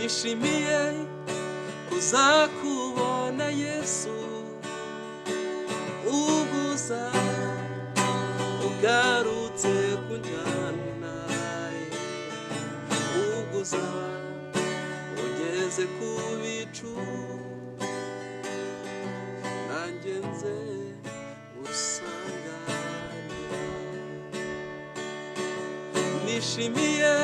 nishimiye kuzakubona Yesu uguza ugarutse kunjyana uguza ugeze ku bicu nanjye nze usanganira nishimiye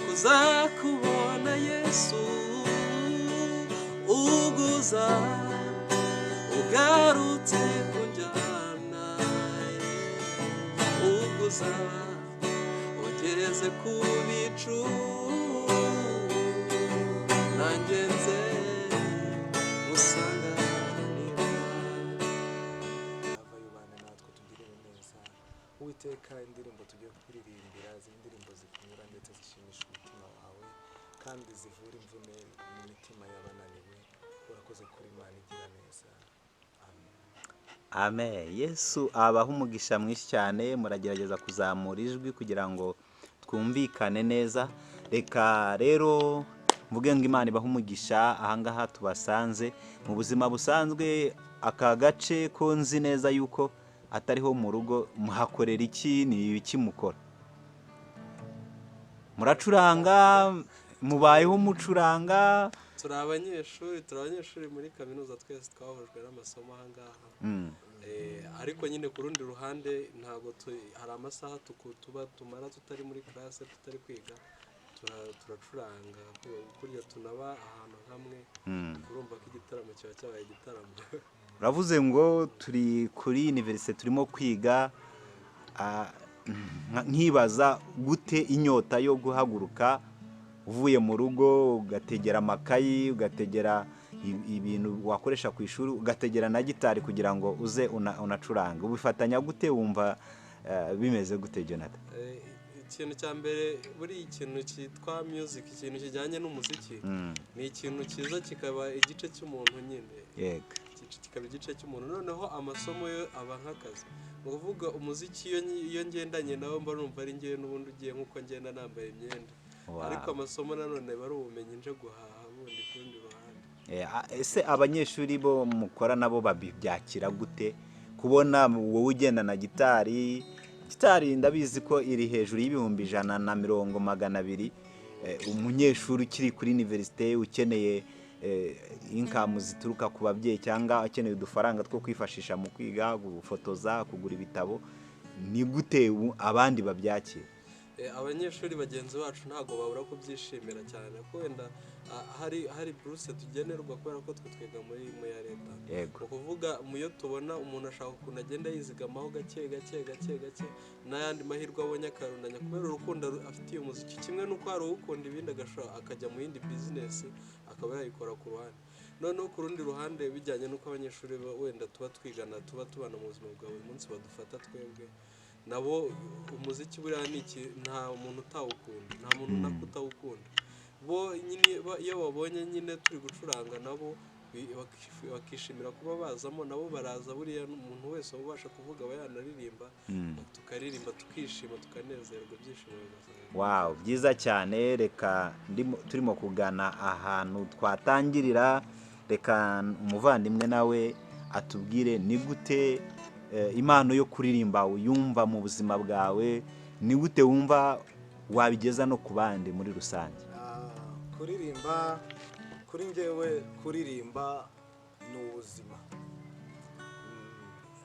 kuzakubona Yesu uguza ugarutse kunjyana uguza ugeze ku bicu nanjye nze musanganira abayubane natwe tugirire neza Uwiteka indirimbo tugiye kuririmbira indirimbo zikunyura ndetse zishimisha umutima wawe kandi zivura imvune mu mitima y'abananiwe urakoze kuri Imana igira neza. Amen. Yesu abaha umugisha mwinshi cyane, muragerageza kuzamura ijwi kugira ngo twumvikane neza. Reka rero mvuge ngo Imana ibaha umugisha ahangaha tubasanze mu buzima busanzwe. Aka gace ko nzi neza yuko atariho mu rugo, muhakorera iki? Ni iki mukora? Muracuranga? Mubayeho mucuranga? turi abanyeshuri muri kaminuza, twese twahujwe n'amasomo ahangaha. Ariko nyine ku rundi ruhande ntabwo hari amasaha tumara tutari muri classe, tutari kwiga, turacuranga kurya tunaba ahantu hamwe. Urumva ko igitaramo kiba cyabaye igitaramo. Uravuze ngo turi kuri university turimo kwiga, nkibaza gute inyota yo guhaguruka uvuye mu rugo ugategera amakayi, ugategera ibintu wakoresha ku ishuri, ugategera na gitari kugira ngo uze unacuranga. Ubifatanya gute? Wumva bimeze gute Jonathan? Ikintu cya mbere buri ikintu cyitwa music, ikintu kijyanye n'umuziki, ni ikintu cyiza, kikaba igice cy'umuntu nyine. Yego, kikaba igice cy'umuntu. Noneho amasomo yo aba nk'akazi. Ni ukuvuga umuziki iyo ngendanye nawe mba numva ari ngewe n'ubundi ugiye nk'uko ngenda nambaye imyenda. Ariko amasomo nanone bari ubumenyi nje guhaha bundi kundi ruhande. Ese abanyeshuri bo mukora nabo babyakira gute kubona wowe ugenda na gitari ndabizi ko iri hejuru y'ibihumbi 100-200? Umunyeshuri ukiri kuri universite ukeneye income zituruka ku babyeyi cyangwa akeneye udufaranga two kwifashisha mu kwiga, gufotoza, kugura ibitabo, ni gute abandi babyakira? Abanyeshuri bagenzi bacu ntago babura kubyishimira cyane, ko wenda hari buruse tugenerwa kubera ko twe twiga muri ya leta. Ukuvuga muyo tubona umuntu ashaka ukuntu agenda yizigamaho gake n'ayandi mahirwe abonye akarundanya kubera urukundo afitiye umuziki. Kimwe nuko hari ukunda ibindi akajya mu yindi business akaba yayikora ku ruhande. Noneho ku rundi ruhande bijyanye nuko abanyeshuri wenda tuba twigana, tuba tubana mu buzima bwa buri munsi, badufata twebwe nabo umuziki buriya ni iki, nta muntu utawukunda, nta muntu nakutawukunda. Bo nyine iyo babonye nyine turi gucuranga nabo bakishimira kuba bazamo, nabo baraza. Buriya umuntu wese ubasha kuvuga aba yanaririmba, tukaririmba tukishima tukanezerwa, ibyishimo bigaza. Wow, byiza cyane. Reka turimo kugana ahantu twatangirira, reka umuvandimwe nawe atubwire ni gute impano yo kuririmba uyumva mu buzima bwawe, ni gute wumva wabigeza no ku bandi muri rusange? Kuririmba kuri njyewe, kuririmba ni ubuzima.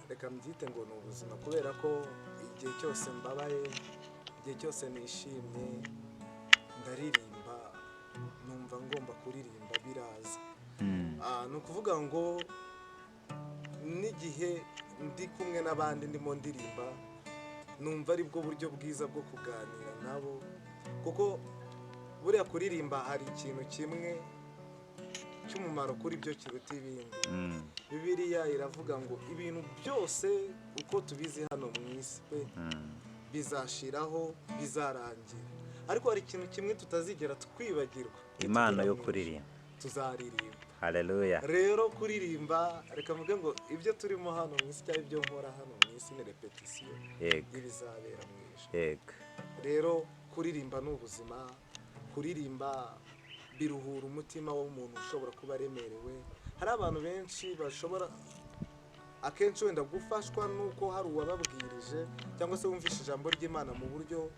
Reka mbyite ngo ni ubuzima kubera ko igihe cyose mbabaye, igihe cyose nishimye, ndaririmba, numva ngomba kuririmba, biraza. Ni ukuvuga ngo n'igihe ndi kumwe n'abandi ndimo ndirimba, numva ari bwo buryo bwiza bwo kuganira nabo, kuko buriya kuririmba hari ikintu kimwe cy'umumaro kuri byo kiruta ibindi. Bibiliya iravuga ngo ibintu byose uko tubizi hano mu isi bizashiraho, bizarangira, ariko hari ikintu kimwe tutazigera twibagirwa, impano yo kuririmba. Tuzaririmba. Haleluya. Rero kuririmba, reka mvuge ngo ibyo turimo hano mu isi cyangwa ibyo nkora hano mu isi ni repetition y'ibizabera mu ijuru. Rero kuririmba ni ubuzima. Kuririmba biruhura umutima w'umuntu ushobora kuba aremerewe. Hari abantu benshi bashobora akenshi wenda gufashwa nuko hari uwababwirije cyangwa se wumvishe ijambo ry'Imana mu buryo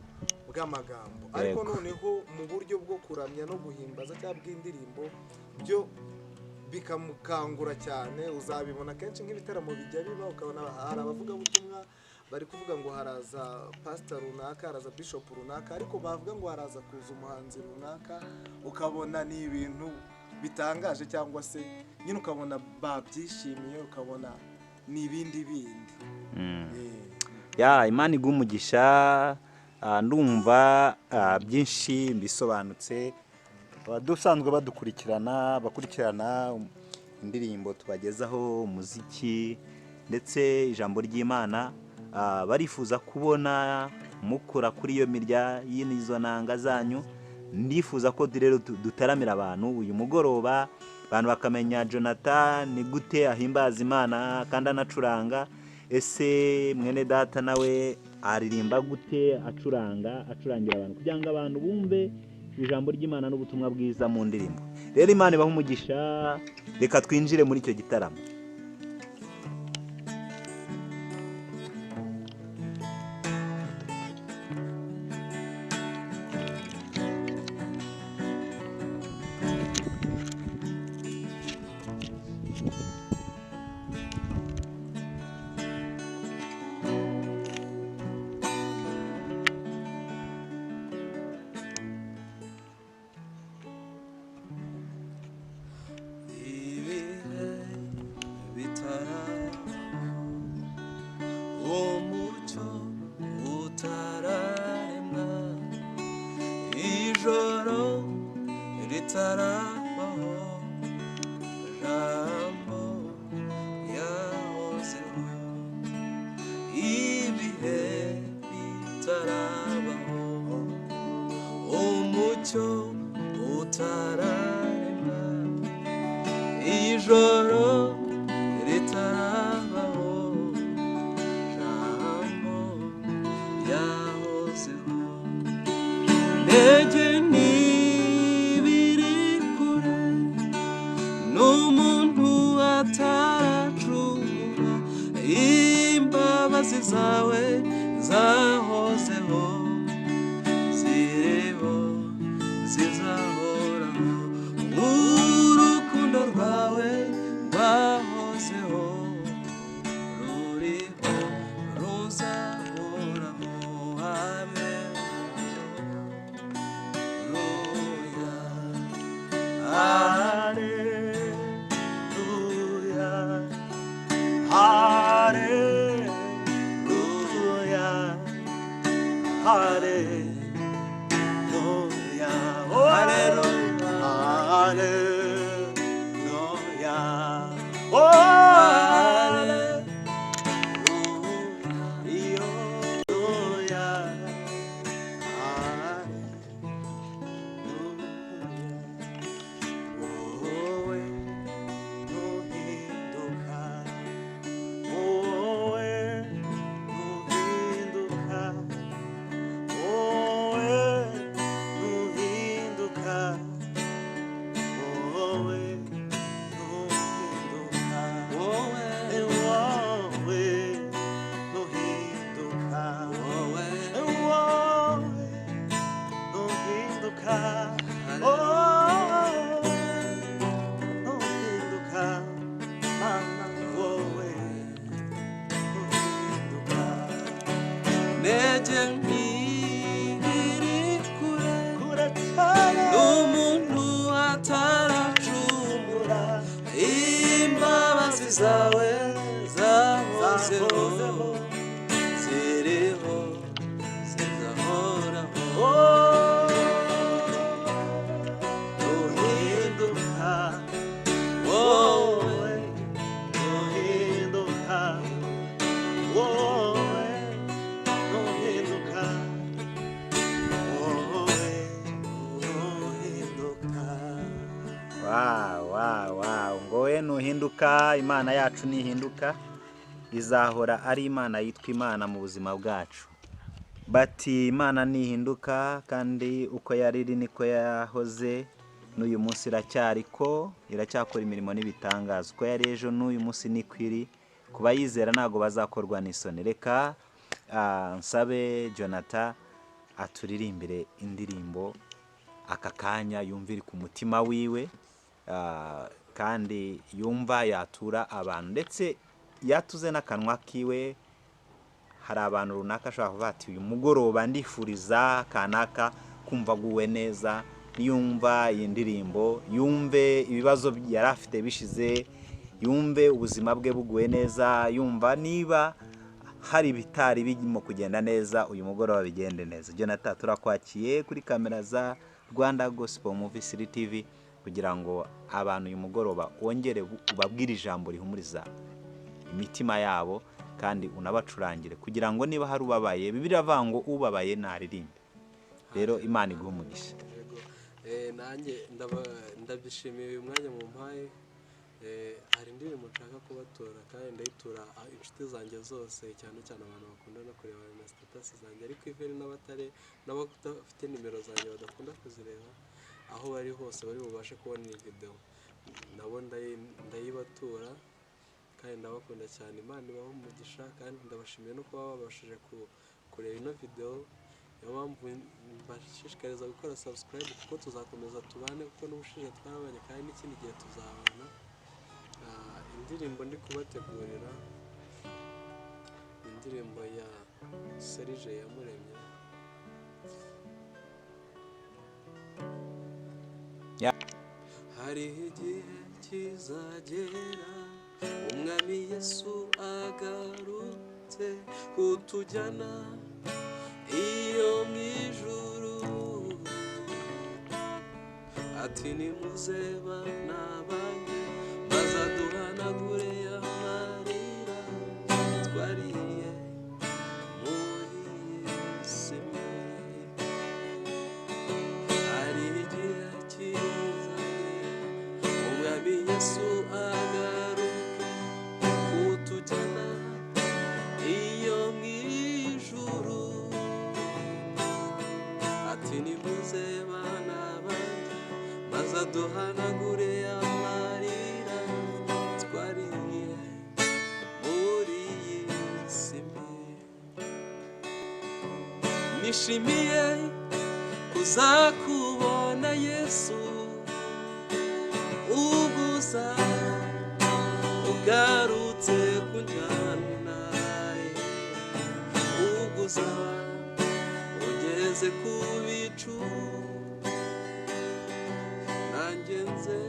bw'amagambo, ariko noneho mu buryo bwo kuramya no guhimbaza cyangwa bw'indirimbo byo bikamukangura cyane. Uzabibona kenshi nk'ibitaramo bijya biba, ukabona hari abavuga ubutumwa bari kuvuga ngo haraza pastor runaka, haraza bishop runaka, ariko bavuga ngo haraza kuza umuhanzi runaka, ukabona ni ibintu bitangaje cyangwa se nyine ukabona babyishimiye, ukabona ni ibindi bindi. Ya Imana igumugisha, ndumva byinshi bisobanutse. Abadusanzwe bakurikirana indirimbo tubagezaho, umuziki ndetse ijambo ry'Imana, barifuza kubona mukora kuri iyo mirya y'izo nanga zanyu. Ndifuza ko rero dutaramira abantu uyu mugoroba, abantu bakamenya Jonathan ni gute ahimbaza Imana kandi anacuranga. Ese mwene data nawe aririmba gute acurangira abantu, kugira ngo abantu bumve ijambo ry'Imana n'ubutumwa bwiza mu ndirimbo. Rero Imana ibaha umugisha, reka twinjire muri icyo gitaramo. Nuhinduka, Imana yacu nihinduka, izahora ari Imana yitwa Imana mu buzima bwacu. Bati Imana nihinduka, kandi uko yariri niko yahoze, n'uyu munsi iracyakora imirimo n'ibitangaza uko yari ejo n'uyu munsi nikwiri kuba yizera ntago bazakorwa n'isoni. Reka nsabe Jonathan aturirimbire indirimbo aka kanya yumva iri ku mutima wiwe, kandi yumva yatura abantu ndetse yatuze n'akanwa kiwe. Hari abantu runaka ashobora kuvuga ati uyu mugoroba ndifuriza kanaka kumva guwe neza, yumva iyi ndirimbo, yumve ibibazo yari afite bishize, yumve ubuzima bwe buguwe neza, yumva niba hari ibitari birimo kugenda neza uyu mugoroba bigende neza. Jonathan, turakwakiye kuri kamera za Rwanda Gospel Movie TV kugira ngo abantu uyu mugoroba wongere ubabwire ijambo rihumuriza imitima yabo kandi unabacurangire kugira ngo niba hari ubabaye, Bibiliya avuga ngo ubabaye naririmbe. Rero Imana iguha umugisha. Nanjye ndabyishimiye uyu mwanya mu mpaye. Hari indirimbo nshaka kubatura kandi ndayitura inshuti zanjye zose, cyane cyane abantu bakunda no kureba na status zanjye, ariko even n'abafite nimero zanjye badakunda kuzireba, aho bari hose bari bubashe kubona iyi video, nabo ndayibatura kandi ndabakunda cyane. Imana ibahe umugisha kandi ndabashimiye no kuba babashije kureba ino video. Niyo mpamvu mbashishikariza gukora subscribe kuko tuzakomeza tubane, kuko n'ubushize twarabanye kandi n'ikindi gihe tuzabana. Indirimbo ndi kubategurira indirimbo ya Serge Yamuremye. Hari igihe kizagera umwami Yesu agarutse kutujyana iyo mu ijuru, ati nimuze bana banjye maze aduhanagure amarira twariye muri isi mbi. Hari igihe kizagera umwami Yesu agaruke kutujyana iyo mu ijuru, ati nimuze bana banjye maze aduhanagure amarira twariye muri iyi si mbi. Nishimiye kuzakubona Yesu uguza ugarutse kunjyana, uguza ugeze ku bicu, nanjye nze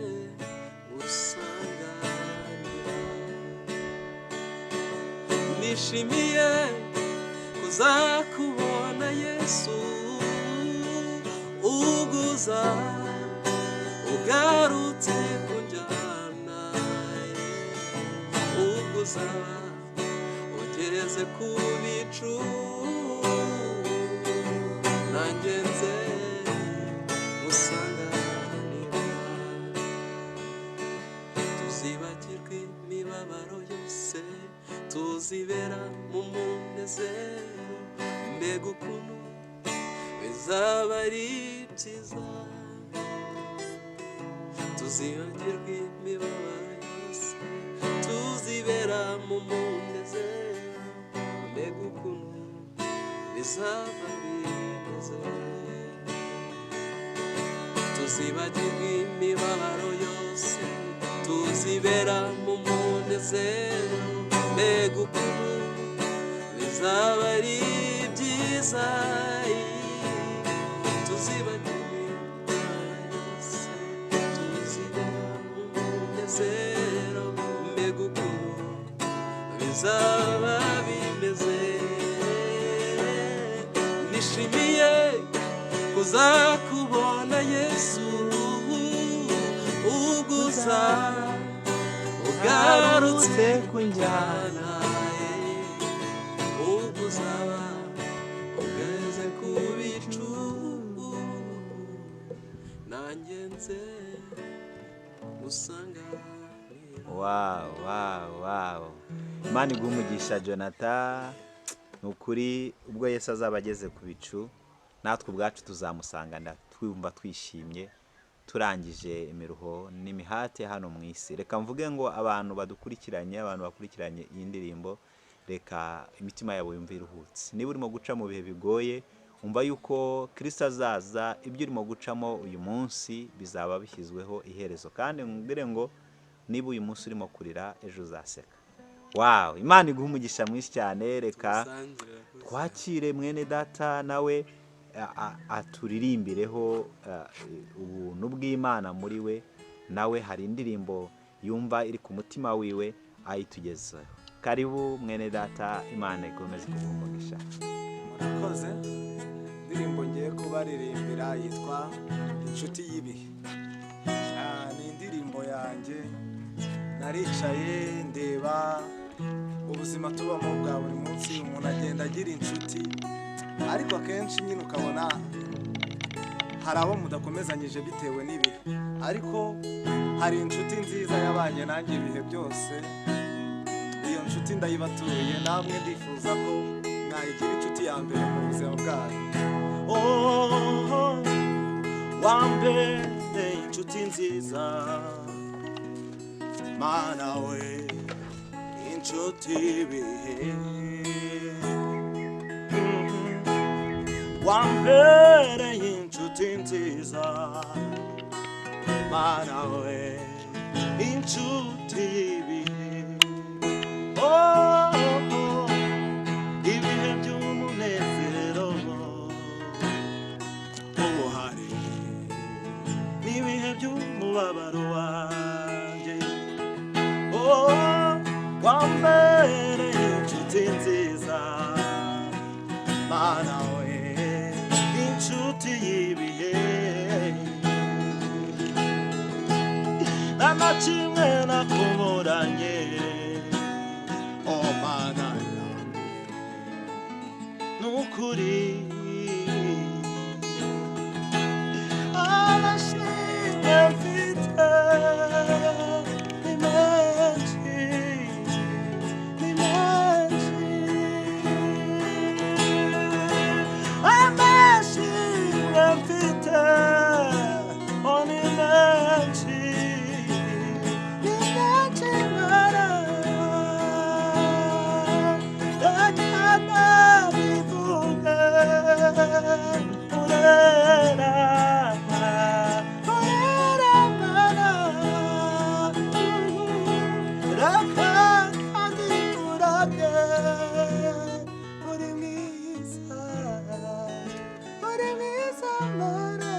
gusanganira. Nishimiye kuzakubona Yesu uguza ugarutse kunjyana, uguza ugeze ku bicu, nanjye nze gusanganira. Tuzibagirwe imibabaro yose, tuzibera mu munezero, mbega ukuntu bizaba ari byiza. Tuzibagirwe imibabaro yose, tuzibera mu munezero, mbega ukuntu bizaba bimeze. Tuzibagirwe imibabaro yose, tuzibera mu munezero, mbega ukuntu bizaba ari byiza. Tuzibagirwe imibabaro yose, tuzibera mu munezero, mbega ukuntu bizaba bimeze. Nishimiye kuzakubona Yesu uguza ugarutse kunjyana, uguza ugeze ku bicu, nanjye nze gusanganira. Wow. Imana iguha umugisha Jonathan. Nukuri ubwo Yesu azaba ageze ku bicu, natwe ubwacu tuzamusangana twumva twishimye turangije imiruho n'imihate hano mu isi. Reka mvuge ngo abantu bakurikiranye iyi ndirimbo, reka imitima yabo yumve iruhutse. Niba urimo guca mu bihe bigoye, umva yuko Kristo azaza, ibyo urimo gucamo uyu munsi bizaba bishyizweho iherezo. Kandi mbere ngo niba uyu munsi urimo kurira, ejo uzaseka. Wow, Imana iguha umugisha mwinshi cyane. Reka twakire mwene data nawe aturirimbireho ubuntu bw'Imana muri we. Nawe hari indirimbo yumva iri ku mutima wiwe ayitugezeho. Karibu mwene data, Imana ikomeze kuguha umugisha. Murakoze. Indirimbo ngiye kubaririmbira yitwa Inshuti y'ibihe. Ni indirimbo yanjye, naricaye ndeba ubuzima tubamo bwa buri munsi. Umuntu agenda agira inshuti, ariko akenshi nyine ukabona hari abo mudakomezanyije bitewe n'ibihe, ariko hari inshuti nziza yabanye nanjye ibihe byose. Iyo nshuti ndayibatuye, namwe ndifuza ko mwayigira inshuti ya mbere mu buzima bwanyu. Wambere inshuti nziza, Mana we inshuti y'ibihe. Wambere inshuti nziza, Mana we inshuti y'ibihe. Ibihe by'umunezero ubuhari n'ibihe by'umubabaro wanjye. Wambere inshuti nziza, Mana we inshuti y'ibihe. Nta kimwe nakuburanye, Mana yanjye n'ukuri. Amashimwe mfite ni menshi, ni menshi. Amashimwe mfite ni menshi, ni menshi Mana. Reka bivuge urera, urera Mana. Reka ndikurage, uri mwiza, uri mwiza Mana.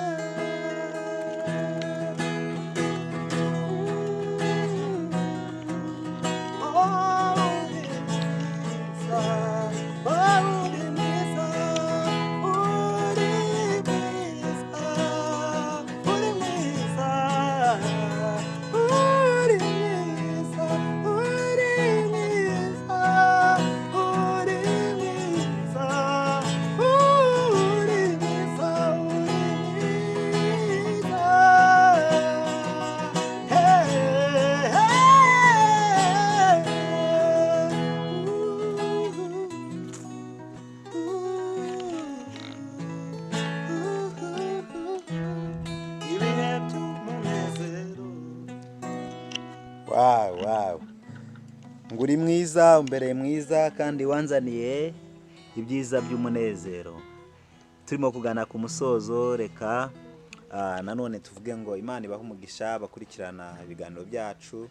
Wow. Nguri mwiza, umbereye mwiza, kandi wanzaniye ibyiza by'umunezero. Turimo kugana ku musozo, reka nanone tuvuge ngo Imana ibahe umugisha bakurikirana ibiganiro byacu.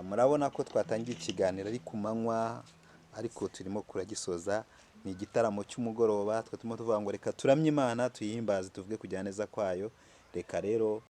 Murabona ko twatangiye ikiganiro ari ku manywa, ariko turimo kuragisoza. Ni igitaramo cy'umugoroba, twatuma tuvuga ngo reka turamye Imana, tuyihimbaze, tuvuge kujya neza kwayo. Reka rero